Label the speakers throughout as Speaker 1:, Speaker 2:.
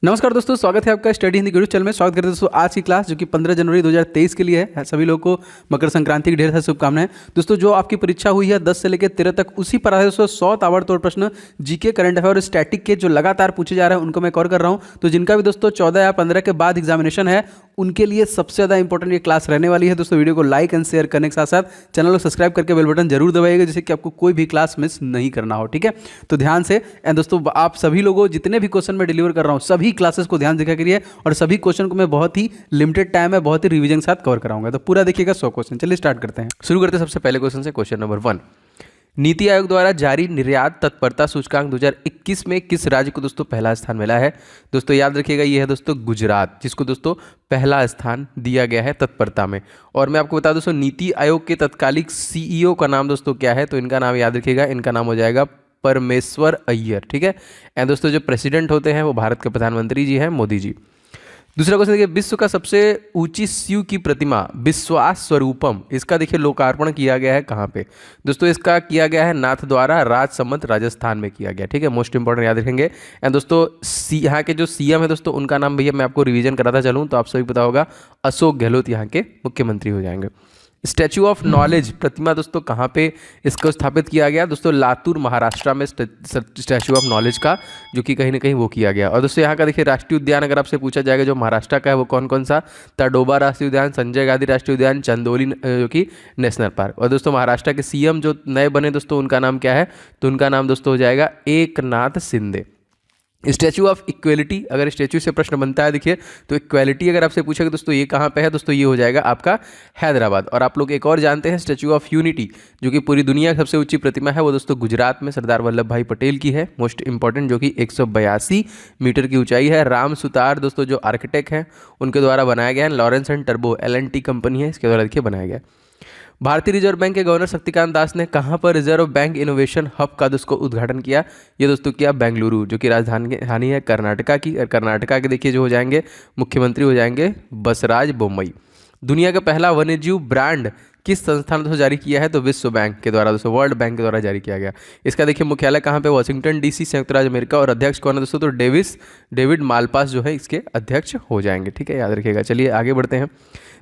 Speaker 1: नमस्कार दोस्तों, स्वागत है आपका स्टडी हिंदी यूट्यूब चैनल में। स्वागत करते हैं दोस्तों आज की क्लास जो कि 15 जनवरी 2023 के लिए है। सभी लोगों को मकर संक्रांति की ढेर सारी शुभकामनाएं। दोस्तों जो आपकी परीक्षा हुई है 10 से लेकर 13 तक, उसी पर आधारित दोस्तों 100 ताबड़तोड़ प्रश्न जीके, करंट अफेयर और स्टैटिक के जो लगातार पूछे जा रहे हैं उनको मैं कवर कर रहा हूँ। तो जिनका भी दोस्तों 14 या 15 के बाद एग्जामिनेशन है उनके लिए सबसे ज़्यादा इंपॉर्टेंट ये क्लास रहने वाली है। दोस्तों वीडियो को लाइक एंड शेयर करने के साथ साथ चैनल को सब्सक्राइब करके बेल बटन जरूर दबाइएगा, जिससे कि आपको कोई भी क्लास मिस नहीं करना हो। ठीक है, तो ध्यान से। एंड दोस्तों आप सभी लोगों जितने भी क्वेश्चन मैं डिलीवर कर रहा हूँ सभी क्लासेस को ध्यान देखा करिए, और सभी क्वेश्चन को मैं बहुत ही लिमिटेड टाइम में बहुत ही रिवीजन के साथ कवर कराऊंगा। तो पूरा देखिएगा 100 क्वेश्चन। चलिए स्टार्ट करते हैं। शुरू करते हैं सबसे पहले क्वेश्चन से। क्वेश्चन नंबर 1, नीति आयोग द्वारा जारी निर्यात तत्परता सूचकांक 2021 में किस राज्य को दोस्तों पहला स्थान मिला है? दोस्तों याद रखिएगा ये है दोस्तों गुजरात, जिसको दोस्तों पहला स्थान दिया गया है तत्परता में। और मैं आपको बता दूं दोस्तों नीति आयोग के तत्कालिक सीईओ का नाम दोस्तों क्या है? तो इनका नाम याद रखिएगा, इनका नाम हो जाएगा परमेश्वर अय्यर। ठीक है, एंड दोस्तों जो प्रेसिडेंट होते हैं वो भारत के प्रधानमंत्री जी हैं, मोदी जी। दूसरा क्वेश्चन देखिए, विश्व का सबसे ऊंची शिव की प्रतिमा विश्वास स्वरूपम, इसका देखिए लोकार्पण किया गया है कहाँ पे? दोस्तों इसका किया गया है नाथद्वारा, राजसमंद, राजस्थान में किया गया। ठीक है, मोस्ट इंपॉर्टेंट याद रखेंगे। एंड दोस्तों यहाँ के जो सीएम है दोस्तों उनका नाम भैया मैं आपको रिवीजन कराता चलूँ तो आप सभी पता होगा, अशोक गहलोत यहाँ के मुख्यमंत्री हो जाएंगे। स्टैचू ऑफ नॉलेज प्रतिमा दोस्तों कहाँ पे इसको स्थापित किया गया? दोस्तों लातूर महाराष्ट्र में स्टैचू ऑफ नॉलेज का जो कि कहीं ना कहीं वो किया गया। और दोस्तों यहाँ का देखिए राष्ट्रीय उद्यान अगर आपसे पूछा जाएगा जो महाराष्ट्र का है वो कौन कौन सा? तडोबा राष्ट्रीय उद्यान, संजय गांधी राष्ट्रीय उद्यान, चंदोली जो कि नेशनल पार्क। और दोस्तों महाराष्ट्र के सीएम जो नए बने दोस्तों उनका नाम क्या है? तो उनका नाम दोस्तों हो जाएगा Eknath Shinde. Statue of equality, अगर स्टैचू से प्रश्न बनता है देखिए तो इक्वेलिटी अगर आपसे पूछेगा दोस्तों ये कहाँ पे है? दोस्तों ये हो जाएगा आपका हैदराबाद। और आप लोग एक और जानते हैं स्टैचू ऑफ यूनिटी जो कि पूरी दुनिया की सबसे ऊंची प्रतिमा है वो दोस्तों गुजरात में सरदार वल्लभ भाई पटेल की है, मोस्ट इंपॉर्टेंट, जो कि 182 मीटर की ऊंचाई है। राम सुतार दोस्तों जो आर्किटेक्ट हैं उनके द्वारा बनाया गया है। Lawrence and turbo LNT company है, इसके द्वारा देखिए बनाया गया। भारतीय रिजर्व बैंक के गवर्नर शक्तिकांत दास ने कहां पर रिजर्व बैंक इनोवेशन हब का दोस्तों उद्घाटन किया? ये दोस्तों किया बेंगलुरु, जो कि राजधानी है कर्नाटका की। और कर्नाटका के देखिए जो हो जाएंगे मुख्यमंत्री हो जाएंगे बसराज बोम्मई। दुनिया का पहला वन्यजीव ब्रांड किस संस्थान ने जारी किया है? तो विश्व बैंक के द्वारा दोस्तों, वर्ल्ड बैंक के द्वारा जारी किया गया। इसका देखिए मुख्यालय कहाँ पे? वाशिंगटन DC, संयुक्त राज्य अमेरिका। और अध्यक्ष कौन है दोस्तों? तो डेविड मालपास जो है इसके अध्यक्ष हो जाएंगे। ठीक है, याद रखिएगा। चलिए आगे बढ़ते हैं,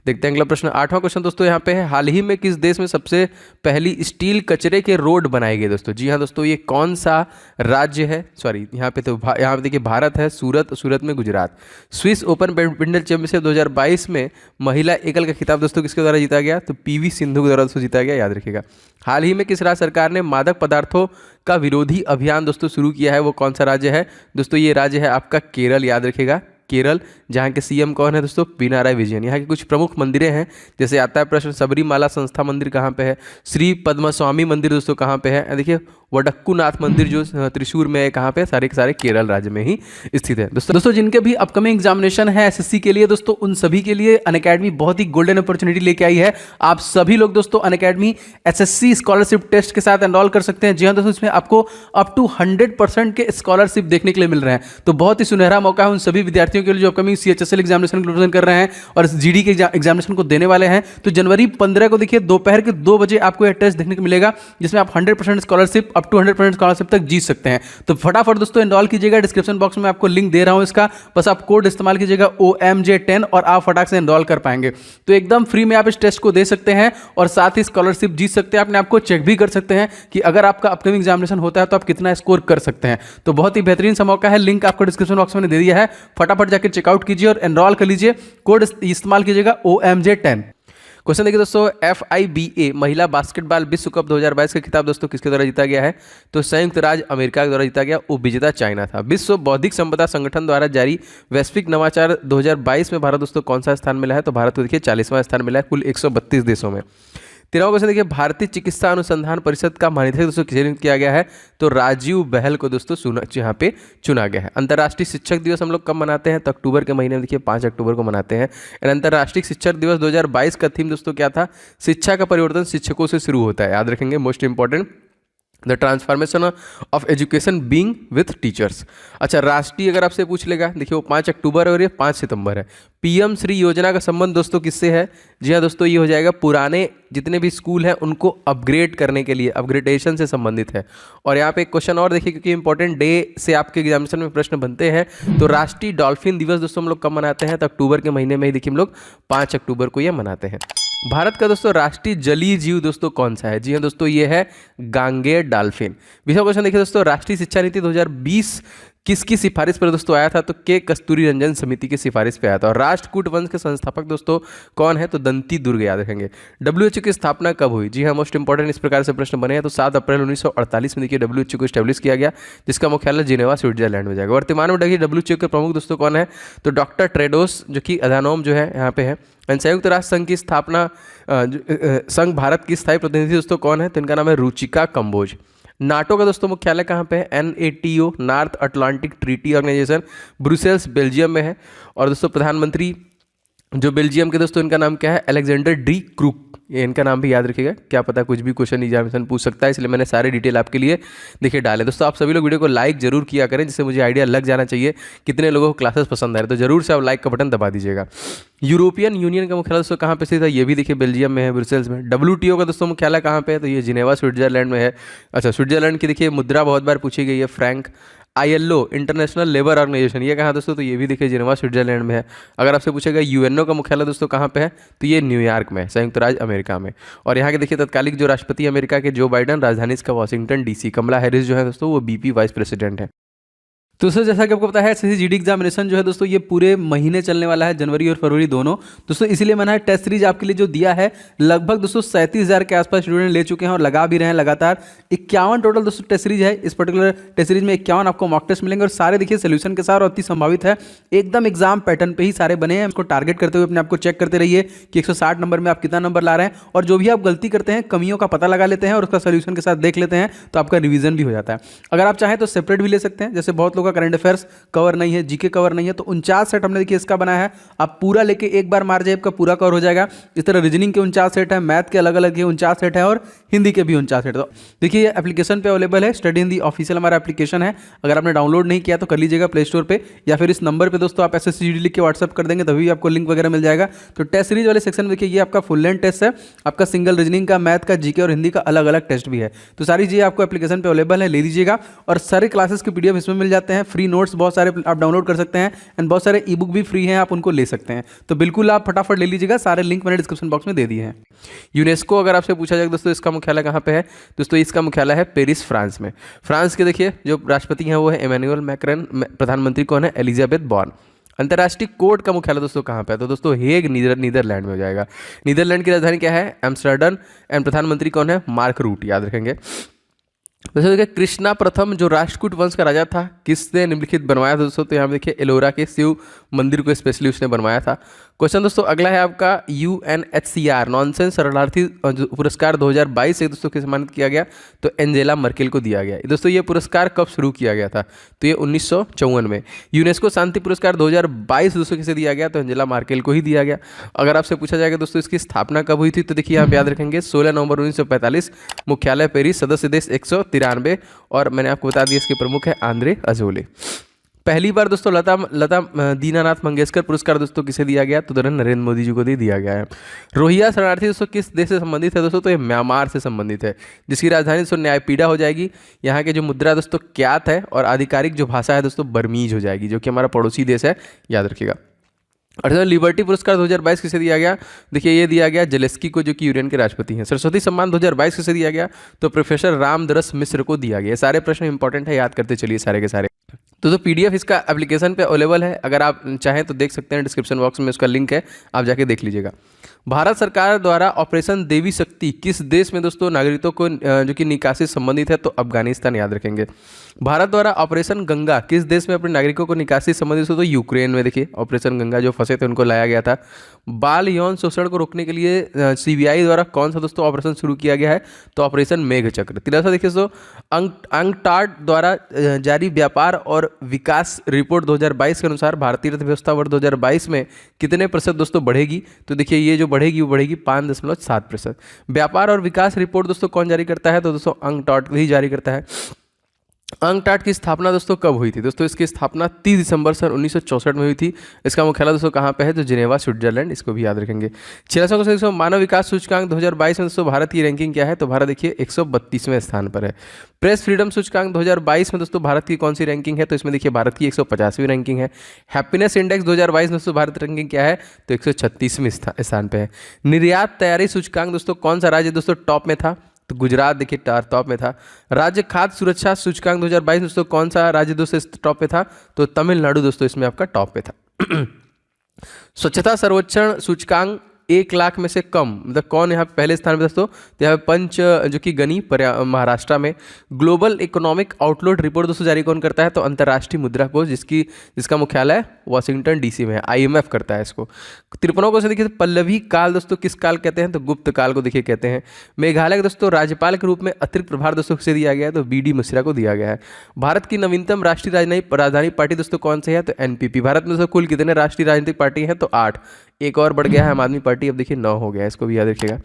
Speaker 1: देखते हैं अगला प्रश्न। 8वां क्वेश्चन दोस्तों यहाँ पे है, हाल ही में किस देश में सबसे पहली स्टील कचरे के रोड बनाए गए? दोस्तों जी हाँ दोस्तों, ये कौन सा राज्य है? सॉरी यहाँ पे तो यहाँ पे देखिए भारत है, सूरत में Gujarat. Swiss open badminton championship 2022 में महिला एकल का खिताब दोस्तों किसके द्वारा जीता गया? तो PV सिंधु के द्वारा दोस्तों जीता गया, याद रखिएगा। हाल ही में किस राज्य सरकार ने मादक पदार्थों का विरोधी अभियान दोस्तों शुरू किया है? वो कौन सा राज्य है? दोस्तों ये राज्य है आपका केरल, याद रखिएगा केरल, जहाँ के CM कौन है दोस्तों? पिनाराई विजयन। यहाँ के कुछ प्रमुख मंदिरें हैं, जैसे आता है प्रश्न सबरीमाला संस्था मंदिर कहाँ पे है? श्री पद्मस्वामी मंदिर दोस्तों कहाँ पे है? देखिए वडक्कूनाथ मंदिर जो त्रिशूर में है, कहाँ पे? सारे के सारे केरल राज्य में ही स्थित है। दोस्तों जिनके भी अपकमिंग एग्जामिनेशन है SSC के लिए दोस्तों, उन सभी के लिए अनअकैडमी बहुत ही गोल्डन अपॉर्चुनिटी लेके आई है। आप सभी लोग दोस्तों अनअकैडमी SSC स्कॉलरशिप टेस्ट के साथ एनरोल कर सकते हैं। जी हाँ दोस्तों, इसमें आपको अप टू 100% के स्कॉलरशिप देखने के लिए मिल रहे हैं। तो बहुत ही सुनहरा मौका है उन सभी विद्यार्थियों के लिए जो अपकमिंग CHSL एग्जामिनेशन प्रिपरेशन कर रहे हैं और GD के एग्जामिनेशन को देने वाले हैं। तो जनवरी 15 को देखिए दोपहर के 2 बजे आपको यह टेस्ट देखने को मिलेगा, जिसमें आप 100% स्कॉलरशिप अप टू 100% स्कॉलरशिप तक जीत सकते हैं। तो फटाफट दोस्तों एनरोल कीजिएगा, डिस्क्रिप्शन बॉक्स में आपको लिंक दे रहा हूं इसका, बस आप कोड इस्तेमाल कीजिएगा OMJ10 और आप फटाक से एनरोल कर पाएंगे। तो एकदम फ्री में आप इस टेस्ट को दे सकते हैं और साथ ही स्कॉलरशिप जीत सकते हैं। अपने आपको चेक भी कर सकते हैं कि अगर आपका अपकमिंग एग्जामिनेशन होता है तो आप कितना स्कोर कर सकते हैं। तो बहुत ही बेहतरीन सा मौका है, लिंक आपको डिस्क्रिप्शन बॉक्स में दे दिया है, फटाफट जाकर चेकआउट कीजिए और एनरोल कर लीजिए। कोड इस्तेमाल कीजिएगा OMJ10। क्वेश्चन देखिए दोस्तों, FIBA महिला बास्केटबॉल विश्व कप 2022 का खिताब दोस्तों किसके द्वारा जीता गया है? तो संयुक्त राज्य अमेरिका के द्वारा जीता गया, उपविजेता चाइना था। विश्व बौद्धिक संपदा संगठन द्वारा जारी वैश्विक नवाचार 2022 में भारत दोस्तों कौन सा स्थान मिला है? तो भारत को देखिए 40वां स्थान मिला है कुल 132 देशों में। 13वां क्वेश्चन देखिए, भारतीय चिकित्सा अनुसंधान परिषद का महानिदेशक दोस्तों किसे नियुक्त किया गया है? तो राजीव बहल को दोस्तों यहाँ पे चुना गया है। अंतर्राष्ट्रीय शिक्षक दिवस हम लोग कब मनाते हैं? तो अक्टूबर के महीने में देखिए 5 अक्टूबर को मनाते हैं। अंतर्राष्ट्रीय शिक्षक दिवस 2022 का थीम दोस्तों क्या था? शिक्षा का परिवर्तन शिक्षकों से शुरू होता है, याद रखेंगे, most important. The transformation of education being with teachers. अच्छा, राष्ट्रीय अगर आपसे पूछ लेगा, देखिए वो 5 अक्टूबर और ये 5 सितंबर है। पीएम श्री योजना का संबंध दोस्तों किससे है? जी हाँ दोस्तों, ये हो जाएगा पुराने जितने भी स्कूल हैं उनको अपग्रेड करने के लिए, अपग्रेडेशन से संबंधित है। और यहाँ पे एक क्वेश्चन और देखिए, क्योंकि इंपॉर्टेंट डे से आपके एग्जामिनेशन में प्रश्न बनते हैं, तो राष्ट्रीय डॉल्फिन दिवस दोस्तों हम लोग कब मनाते हैं? तो अक्टूबर के महीने में ही देखिए हम लोग 5 अक्टूबर को ये मनाते हैं। भारत का दोस्तों राष्ट्रीय जलीय जीव दोस्तों कौन सा है? जी हाँ दोस्तों, ये है गांगेय डॉल्फिन। 20वां क्वेश्चन देखिए दोस्तों, राष्ट्रीय शिक्षा नीति 2020 किसकी सिफारिश पर दोस्तों आया था? तो के कस्तूरी रंजन समिति की सिफारिश पे आया था। और राष्ट्रकूट वंश के संस्थापक दोस्तों कौन है? तो दंती दुर्ग, याद रखेंगे। डब्ल्यूएचओ की स्थापना कब हुई? जी हाँ, मोस्ट इंपॉर्टेंट इस प्रकार से प्रश्न बने हैं। तो 7 अप्रैल 1948 में देखिए डब्ल्यूएचओ को स्टैब्लिश किया गया, जिसका मुख्यालय जिनेवा स्विट्जरलैंड में जाएगा। वर्तमान में देखिए डब्ल्यूएचओ के प्रमुख दोस्तों कौन है? तो डॉक्टर टेड्रोस, जो कि अधानोम जो है यहाँ पे है। संयुक्त राष्ट्र संघ की स्थापना संघ भारत की स्थायी प्रतिनिधि दोस्तों कौन है? तो इनका नाम है रुचिका कंबोज। नाटो का दोस्तों मुख्यालय कहाँ पे है? NATO, North Atlantic Treaty Organization, Brussels Belgium में है। और दोस्तों प्रधानमंत्री जो बेल्जियम के दोस्तों, इनका नाम क्या है? Alexander D croup. ये इनका नाम भी याद रखिएगा, क्या पता कुछ भी क्वेश्चन एग्जामिनेशन पूछ सकता है, इसलिए मैंने सारे डिटेल आपके लिए देखिए डाले। दोस्तों आप सभी लोग वीडियो को लाइक जरूर किया करें, जिससे मुझे आइडिया लग जाना चाहिए कितने लोगों को क्लासेस पसंद आ रहे हैं। तो जरूर से आप लाइक का बटन दबा दीजिएगा। यूरोपियन यूनियन का मुख्यालय दोस्तों कहाँ पे स्थित है? ये भी देखिए बेल्जियम में है, ब्रुसेल्स में। WTO का दोस्तों मुख्यालय कहाँ पे है? तो ये जिनेवा स्विट्जरलैंड में है। अच्छा, स्विट्जरलैंड की देखिए मुद्रा बहुत बार पूछी गई है, franc. ILO International Labour Organization, ये कहाँ दोस्तों? तो ये भी देखिए जिनेवा स्विट्जरलैंड में है। अगर आपसे पूछेगा UNO का मुख्यालय दोस्तों कहाँ पे है? तो ये न्यूयॉर्क में है, संयुक्त राज्य अमेरिका में। और यहाँ के देखिए तत्कालिक जो राष्ट्रपति अमेरिका के जो बाइडन, राजधानी इसका वाशिंगटन DC। कमला हैरिस जो है दोस्तों वो BP वाइस प्रेसिडेंट है। तो दोस्तों जैसा कि आपको पता है SSC GD एग्जामिनेशन जो है दोस्तों ये पूरे महीने चलने वाला है, जनवरी और फरवरी दोनों। दोस्तों इसीलिए मैंने टेस्ट सीरीज आपके लिए जो दिया है, लगभग दोस्तों 37,000 के आसपास स्टूडेंट ले चुके हैं और लगा भी रहे हैं लगातार। 51 टोटल दोस्तों टेस्ट सीरीज है। इस पर्टिकुलर टेस्ट सीरीज में 51 आपको मॉक टेस्ट मिलेंगे और सारे देखिए सोल्यूशन के साथ और अति संभावित है, एकदम एग्जाम पैटर्न पे ही सारे बने हैं। इसको टारगेट करते हुए अपने आपको चेक करते रहिए कि 160 नंबर में आप कितना नंबर ला रहे हैं, और जो भी आप गलती करते हैं कमियों का पता लगा लेते हैं और उसका सोल्यूशन के साथ देख लेते हैं, तो आपका रिवीजन भी हो जाता है। अगर आप चाहें तो सेपरेट भी ले सकते हैं, जैसे बहुत लोगों का करंट अफेयर्स कवर नहीं है, GK कवर नहीं है, तो 49 सेट हमने देखिए इसका बनाया है। आप पूरा लेके एक बार मार जाए, आपका पूरा कवर हो जाएगा। इस तरह रीजनिंग के 49 सेट है, मैथ के अलग अलग 49 सेट है और हिंदी के भी 49 सेट। तो देखिए ये एप्लीकेशन पे अवेलेबल है, स्टडी हिंदी ऑफिशियल हमारा एप्लीकेशन है। अगर आपने डाउनलोड नहीं किया तो कर लीजिएगा प्ले स्टोर पे, या फिर इस नंबर पे दोस्तों आप SSC GD लिख के व्हाट्सअप कर देंगे, तभी आपको लिंक वगैरह मिल जाएगा। तो टेस्ट सीरीज वाले सेक्शन में देखिए ये आपका फुल लेंथ टेस्ट है, आपका सिंगल रीजनिंग का, मैथ का, GK और हिंदी का अलग अलग टेस्ट भी है। तो सारी चीज़ें आपको एप्लीकेशन पे अवेलेबल है, ले लीजिएगा। और सारे क्लासेस के PDF इसमें मिल जाते हैं, फ्री नोट्स बहुत सारे आप डाउनलोड कर सकते हैं, एंड बहुत सारे ई-बुक भी फ्री हैं, आप उनको ले सकते हैं। तो बिल्कुल आप फटाफट ले लीजिएगा, सारे लिंक मैंने डिस्क्रिप्शन बॉक्स में दे दिए हैं। यूनेस्को अगर आपसे पूछा जाए दोस्तों इसका मुख्यालय कहाँ पे है? दोस्तों इसका मुख्यालय है पेरिस, फ्रांस में। फ्रांस के देखिए जो राष्ट्रपति हैं वो है इमैनुअल मैक्रॉन, प्रधानमंत्री कौन है? Elizabeth born. अंतर्राष्ट्रीय कोर्ट का मुख्यालय दोस्तों कहाँ पे है? तो दोस्तों हेग, नीदरलैंड में हो जाएगा। नीदरलैंड की राजधानी क्या है? एम्स्टर्डम। एंड प्रधानमंत्री कौन है? मार्क रूट, याद रखेंगे। वैसे देखिए कृष्णा प्रथम जो राष्ट्रकूट वंश का राजा था, किसने निम्नलिखित बनवाया था दोस्तों? तो यहाँ देखिए एलोरा के शिव मंदिर को स्पेशली उसने बनवाया था। क्वेश्चन दोस्तों अगला है आपका, UNHCR नॉनसेंस शरणार्थी पुरस्कार 2022 से दोस्तों किसे सम्मानित किया गया? तो एंजेला मर्केल को दिया गया। दोस्तों ये पुरस्कार कब शुरू किया गया था? तो ये 1954 में। यूनेस्को शांति पुरस्कार 2022 दोस्तों किसे दिया गया? तो एंजेला मर्केल को ही दिया गया। अगर आपसे पूछा जाएगा दोस्तों इसकी स्थापना कब हुई थी, तो देखिए यहाँ पे याद रखेंगे 16 नवंबर 1945, मुख्यालय पेरिस, सदस्य देश 193, और मैंने आपको बता दिया इसके प्रमुख है आंद्रे अजोले। पहली बार दोस्तों लता दीनानाथ मंगेशकर पुरस्कार दोस्तों किसे दिया गया? तो नरेंद्र मोदी जी को दिया गया है। रोहिंग्या शरणार्थी दोस्तों किस देश से संबंधित है दोस्तों? तो ये म्यांमार से संबंधित है, जिसकी राजधानी दोस्तों न्यायपीड़ा हो जाएगी। यहाँ के जो मुद्रा दोस्तों क्यात है, और आधिकारिक जो भाषा है दोस्तों बर्मीज हो जाएगी, जो कि हमारा पड़ोसी देश है, याद रखिएगा। और लिबर्टी पुरस्कार 2022 किसे दिया गया? देखिए ये दिया गया जेलेस्की को, जो कि यूक्रेन के राष्ट्रपति हैं। सरस्वती सम्मान 2022 किसे दिया गया? तो प्रोफेसर रामदरस मिश्र को दिया गया। सारे प्रश्न इंपॉर्टेंट है, याद करते चलिए सारे के सारे। तो PDF इसका एप्लीकेशन पे अवेलेबल है, अगर आप चाहें तो देख सकते हैं, डिस्क्रिप्शन बॉक्स में उसका लिंक है, आप जाके देख लीजिएगा। भारत सरकार द्वारा ऑपरेशन देवी शक्ति किस देश में दोस्तों नागरिकों को जो कि निकासी से संबंधित है? तो अफगानिस्तान, याद रखेंगे। भारत द्वारा ऑपरेशन गंगा किस देश में अपने नागरिकों को निकासी से संबंधित हो? तो यूक्रेन में देखिए ऑपरेशन गंगा, जो फंसे थे उनको लाया गया था। बाल यौन शोषण को रोकने के लिए CBI द्वारा कौन सा दोस्तों ऑपरेशन शुरू किया गया है? तो ऑपरेशन मेघ चक्र। 13 देखिए दोस्तों, अंगटाड द्वारा जारी व्यापार और और विकास रिपोर्ट 2022 के अनुसार भारतीय अर्थव्यवस्था वर्ष 2022 में कितने प्रतिशत दोस्तों बढ़ेगी? तो देखिए ये जो बढ़ेगी वो बढ़ेगी 5.7%। व्यापार और विकास रिपोर्ट दोस्तों कौन जारी करता है? तो दोस्तों अंकटॉट ही जारी करता है। अंकटाट की स्थापना दोस्तों कब हुई थी? दोस्तों इसकी स्थापना 30 दिसंबर सन 1964 में हुई थी। इसका मुख्यालय दोस्तों कहाँ पे है? तो जिनेवा, स्विट्जरलैंड। इसको भी याद रखेंगे। 600 क्वेश्चन, मानव विकास सूचकांक 2022 में दोस्तों भारत की रैंकिंग क्या है? तो भारत देखिए 132वें स्थान पर है। प्रेस फ्रीडम सूचकांक 2022 में दोस्तों भारत की कौन सी रैंकिंग है? तो इसमें देखिए भारत की 150वीं रैंकिंग है। हैप्पीनेस इंडेक्स 2022 में दोस्तों भारत रैंकिंग क्या है? तो 136वें स्थान पे है। निर्यात तैयारी सूचकांक दोस्तों कौन सा राज्य दोस्तों टॉप में था? तो गुजरात देखिए टॉप में था। राज्य खाद्य सुरक्षा सूचकांक 2022 दोस्तों कौन सा राज्य दोस्तों टॉप पे था? तो तमिलनाडु दोस्तों इसमें आपका टॉप पे था। स्वच्छता सर्वेक्षण सूचकांक 1 लाख में से कम, मतलब कौन यहाँ पे पहले स्थान पे दोस्तों? तो यहाँ पे पंच जो कि गनी महाराष्ट्र में। ग्लोबल इकोनॉमिक आउटलुक रिपोर्ट दोस्तों जारी कौन करता है? तो अंतर्राष्ट्रीय मुद्रा कोष, जिसका मुख्यालय वाशिंगटन डीसी में है। IMF करता है इसको। 53 को से देखिए पल्लवी काल दोस्तों किस काल कहते हैं? तो गुप्त काल को देखिए कहते हैं। मेघालय के दोस्तों राज्यपाल के रूप में अतिरिक्त प्रभार दोस्तों किसे दिया गया है? तो BD मिश्रा को दिया गया है। भारत की नवीनतम राष्ट्रीय राजधानी पार्टी दोस्तों कौन सी है? तो NPP। भारत में दोस्तों कुल कितने राष्ट्रीय राजनीतिक पार्टी हैं? तो 8। एक और बढ़ गया है आम आदमी पार्टी, अब देखिए 9 हो गया है, इसको भी याद रखिएगा।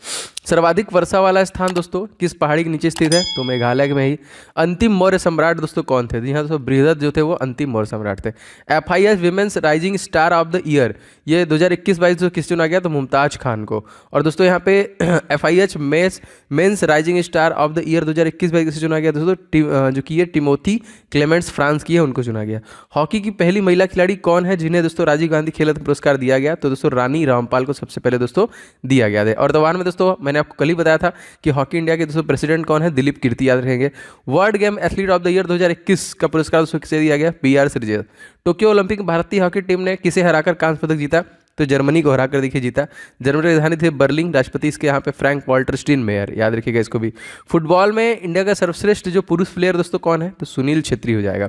Speaker 1: सर्वाधिक वर्षा वाला स्थान दोस्तों किस पहाड़ी के नीचे स्थित है? तो मेघालय में ही। अंतिम मौर्य सम्राट दोस्तों कौन थे? जी हाँ दोस्तों, बृहदत्त जो थे वो अंतिम मौर्य सम्राट थे। FIS women's rising star of the year, ये 2021-22 किस चुना गया? तो मुमताज खान को। और दोस्तों यहाँ पे FIH men's rising star of the year 2021-22 किसे चुना गया दोस्तों? जो कि ये टिमोथी क्लेमेंट्स फ्रांस की है, उनको चुना गया। हॉकी की पहली महिला खिलाड़ी कौन है जिन्हें दोस्तों राजीव गांधी खेल रत्न पुरस्कार दिया गया? तो दोस्तों रानी रामपाल को सबसे पहले दोस्तों दिया गया है। और दवान में दोस्तों मैंने आपको कल ही बताया था कि हॉकी इंडिया के दोस्तों प्रेसिडेंट कौन है? दिलीप कीर्ति, याद रखेंगे। World game athlete of the year 2021 का पुरस्कार दोस्तों किसे दिया गया? PR श्रीजेश। टोक्यो ओलंपिक में भारतीय हॉकी टीम ने किसे हराकर कांस्य पदक जीता? तो जर्मनी को हराकर देखिए जीता। जर्मनी की राजधानी थी बर्लिन। राष्ट्रपति इसके यहाँ पे फ्रैंक वॉल्टर स्टीनमेयर, याद रखिएगा इसको भी। फुटबॉल में इंडिया का सर्वश्रेष्ठ जो पुरुष प्लेयर दोस्तों कौन है? तो सुनील छेत्री हो जाएगा।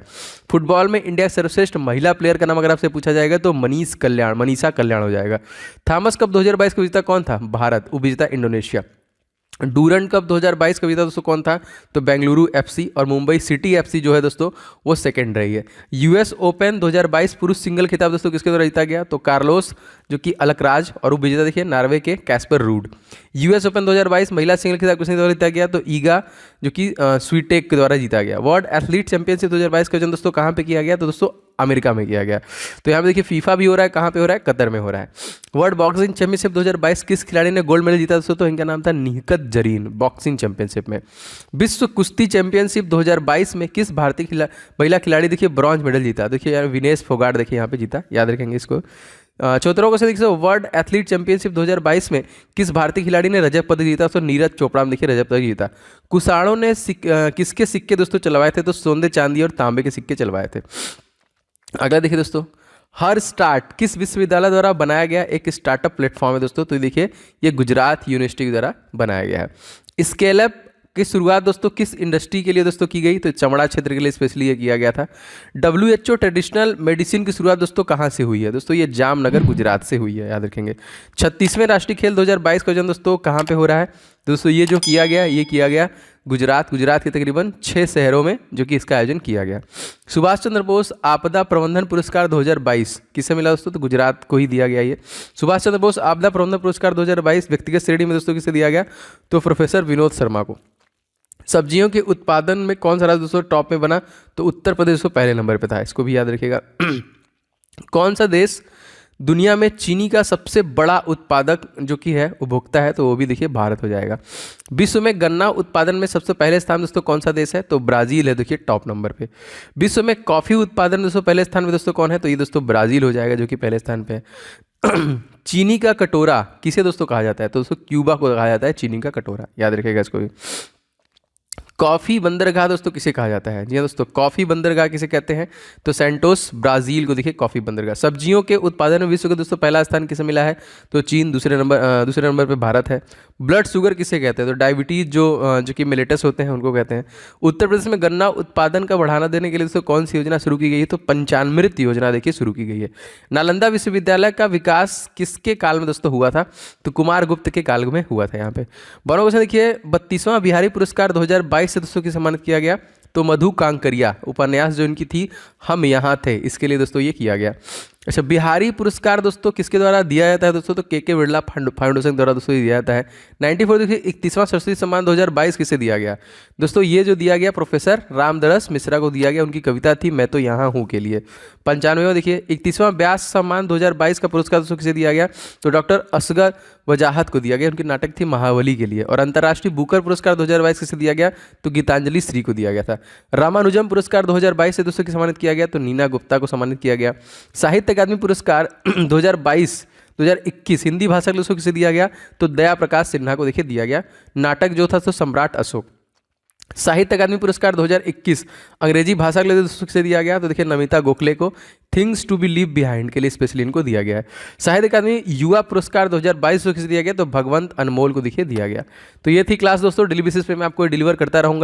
Speaker 1: फुटबॉल में इंडिया का सर्वश्रेष्ठ महिला प्लेयर का नाम अगर आपसे पूछा जाएगा तो मनीषा कल्याण हो जाएगा। थॉमस कप 2022 का विजेता कौन था? भारत। उपविजेता इंडोनेशिया। डूरंड कप 2022 का विजेता दोस्तों कौन था? तो बेंगलुरु FC और मुंबई सिटी FC जो है दोस्तों वो सेकंड रही है। US ओपन 2022 पुरुष सिंगल खिताब दोस्तों किसके द्वारा जीता गया? तो कार्लोस जो कि अलकराज, और उपविजेता देखिए नॉर्वे के कैस्पर रूड। US ओपन 2022 महिला सिंगल खिताब किसके द्वारा जीता गया? तो ईगा जो कि स्वीटेक के द्वारा जीता गया। वर्ल्ड एथलीट चैंपियनशिप 2022 का आयोजन दोस्तों कहाँ पे किया गया? तो दोस्तों अमेरिका में किया गया। तो यहाँ पे देखिए फीफा भी हो रहा है, कहाँ पे हो रहा है? कतर में हो रहा है। वर्ल्ड बॉक्सिंग चैंपियनशिप 2022 किस खिलाड़ी ने गोल्ड मेडल जीता दोस्तों? तो इनका नाम था निहकत जरीन, बॉक्सिंग चैंपियनशिप में। विश्व कुश्ती चैंपियनशिप 2022 में किस भारतीय महिला खिलाड़ी देखिए ब्रॉन्ज मेडल जीता? देखिए यार विनेश फोगाट देखिए यहाँ पे जीता, याद रखेंगे इसको। 14 को से देखिए वर्ल्ड एथलीट चैंपियनशिप 2022 में किस भारतीय खिलाड़ी ने रजत पदक जीता? तो नीरज चोपड़ा में देखिए रजत पदक जीता। कुशाणों ने किसके सिक्के दोस्तों चलवाए थे? तो सोने, चांदी और तांबे के सिक्के चलवाए थे। अगला देखिए दोस्तों, हर स्टार्ट किस विश्वविद्यालय द्वारा बनाया गया एक स्टार्टअप प्लेटफॉर्म है दोस्तों? तो देखिए ये गुजरात यूनिवर्सिटी के द्वारा बनाया गया है। स्केलअप की शुरुआत दोस्तों किस इंडस्ट्री के लिए दोस्तों की गई? तो चमड़ा क्षेत्र के लिए स्पेशली ये किया गया था। WHO ट्रेडिशनल मेडिसिन की शुरुआत दोस्तों कहाँ से हुई है? दोस्तों ये जामनगर गुजरात से हुई है, याद रखेंगे। 36वें राष्ट्रीय खेल 2022 का आयोजन दोस्तों कहाँ पे हो रहा है? दोस्तों ये जो किया गया ये किया गया गुजरात के तकरीबन 6 शहरों में जो कि इसका आयोजन किया गया। सुभाष चंद्र बोस आपदा प्रबंधन पुरस्कार 2022 किसे मिला दोस्तों? तो गुजरात को ही दिया गया ये। सुभाष चंद्र बोस आपदा प्रबंधन पुरस्कार 2022 व्यक्तिगत श्रेणी में दोस्तों किसे दिया गया? तो प्रोफेसर विनोद शर्मा को। सब्जियों के उत्पादन में कौन सा राज्य दोस्तों टॉप में बना? तो उत्तर प्रदेश दोस्तों पहले नंबर पे था, इसको भी याद रखिएगा। कौन सा देश दुनिया में चीनी का सबसे बड़ा उत्पादक जो कि है उपभोक्ता है? तो वो भी देखिए भारत हो जाएगा। विश्व में गन्ना उत्पादन में सबसे पहले स्थान दोस्तों कौन सा देश है? तो ब्राजील है, देखिए टॉप नंबर पे। विश्व में कॉफी उत्पादन दोस्तों पहले स्थान पे दोस्तों कौन है? तो ये दोस्तों ब्राजील हो जाएगा जो कि पहले स्थान पे है। चीनी का कटोरा किसे दोस्तों कहा जाता है? तो दोस्तों क्यूबा को कहा जाता है चीनी का कटोरा, याद रखिएगा इसको भी। कॉफ़ी बंदरगाह दोस्तों किसे कहा जाता है? जी हाँ दोस्तों, कॉफ़ी बंदरगाह किसे कहते हैं? तो सेंटोस ब्राज़ील को देखिए कॉफ़ी बंदरगाह। सब्जियों के उत्पादन में विश्व का दोस्तों पहला स्थान किसे मिला है? तो चीन। दूसरे नंबर पे भारत है। ब्लड शुगर किसे कहते हैं? तो डायबिटीज़ जो कि मिलेटस होते हैं उनको कहते हैं। उत्तर प्रदेश में गन्ना उत्पादन का बढ़ावा देने के लिए दोस्तों कौन सी योजना शुरू की गई है? तो पंचामृत योजना देखिए शुरू की गई है। नालंदा विश्वविद्यालय का विकास किसके काल में दोस्तों हुआ था? तो कुमार गुप्त के काल में हुआ था। यहाँ पे 12 क्वेश्चन देखिए, 32वां बिहारी पुरस्कार 2022 से दोस्तों की सम्मानित किया गया? तो मधु कांकरिया उपन्यास जो इनकी थी हम यहाँ थे, इसके लिए दोस्तों ये किया गया। अच्छा, बिहारी पुरस्कार दोस्तों किसके द्वारा दिया जाता है दोस्तों, तो के बिरला फाउंडेशन द्वारा दोस्तों दिया जाता है। 94 देखिए 31वां सरस्वती सम्मान 2022 किसे दिया गया दोस्तों, ये जो दिया गया प्रोफेसर रामदरस मिश्रा को दिया गया, उनकी कविता थी मैं तो यहाँ हूँ के लिए। 95वां देखिए 31वां व्यास सम्मान 2022 का पुरस्कार दोस्तों किसे दिया गया, तो डॉक्टर असगर वजाहत को दिया गया, उनकी नाटक थी महाबली के लिए। और अंतर्राष्ट्रीय बुकर पुरस्कार 2022 किसे दिया गया, तो गीतांजलि श्री को दिया गया था। रामानुजम पुरस्कार 2022 से दोस्तों सम्मानित किया गया, तो नीना गुप्ता को सम्मानित किया गया। साहित्य अकादमी पुरस्कार 2022-2021 हिंदी भाषा के लोगों किसे दिया गया, तो दया प्रकाश सिन्हा को देखिए दिया गया। नाटक जो था तो सम्राट अशोक। साहित्य अकादमी पुरस्कार 2021 अंग्रेजी भाषा के लिए दोस्तों किसे दिया गया, तो देखिए नमिता गोखले को things to be leave behind के लिए स्पेशली इनको दिया गया है। साहित्य अकादमी युवा पुरस्कार 2022 को किसे दिया गया, तो भगवंत अनमोल को देखिए दिया गया। तो ये थी क्लास दोस्तों, डेली बेसिस पे मैं आपको डिलीवर करता रहूंगा।